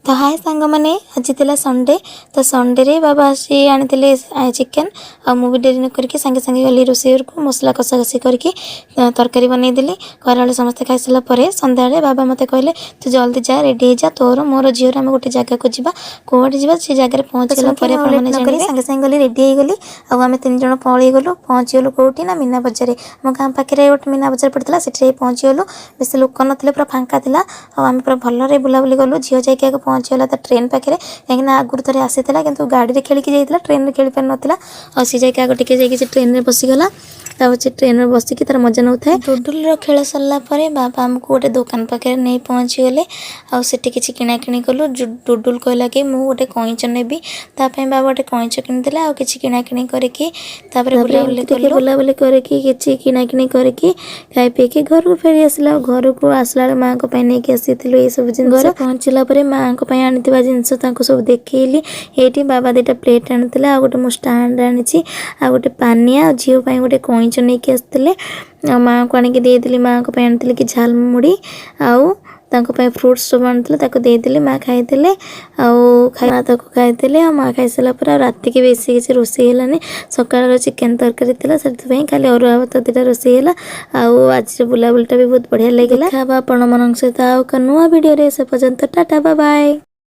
तो हाय सांग मैंने आज थी संडे तो संडे रे बाबा आसी आनी चिकेन आ मुझे डेरी न करके सांगे सांगे गली रोषे को मसला कषा कषी करके तरकारी बनईदेली खरा समस्ते खाई सारा सन्ध्या बाबा मत कहले तू जल्दी जा रेडी जा तोर मोर झीर आम गोटे जगह को जा कौटे जा से जगह पहुँचला सांगे सांगे गली रेडी हो गली आम तीन जन पलि गलु पहुँचीगलु कौटी ना मीना बजार मो गाँ पाखे गोटे मीना बजार पड़ता से पहुँचीगलु बेस लोक ना पूरा फांका था आम पूरा भल बुलाबुली गलु झील जाकि पहुँचीगला तो ट्रेन पाखे कहीं आगुरी थे आसी कि गाड़ी में खेलिकी जाइए ट्रेन में खेली पार नाला और सी जाकि आगे टे ट्रेन में बसीगला से ट्रेन में बसिकी तार मजा नौ था डुडुल खेल सरलापर बाबा आमको गोटे दुकान पाखे नहीं पहुँची गले आठ किसी किणाकिणी कलु डुडुल कहला कि मुझे गोटे कईच नेबी ताप बाबा गोटे कईच किनी आ कि किणाकिणी करके बुलाबुली करके किणाकिणी करके खाई पीके घर को फेरी आसला घर को आसला माँ को नहीं आसी ये सब जिन घर पहुँचला माँ को आनी जिनस सब देखली ये बाबा दुटा प्लेट आनी आ गोटे मो स्टाण्ड आनी आ गोटे पानिया झील गोटे कईच नहीं आसते माँ को आनिक देदेली माँ को आनी कि झालमुड़ी आउ फ्रुट्स सब आनी माँ खाई माँ खाई माँ खाई सारापर राति की बेसी किसी रोषे सकाल चिकेन तरकारी से खाली अरुआ भात दुटा रोषे आज बुलाबुलटा भी बहुत बढ़िया लगे देखा आपण मन सहित नुआ भिडियो से पर्यंत टाटा बाय बाय।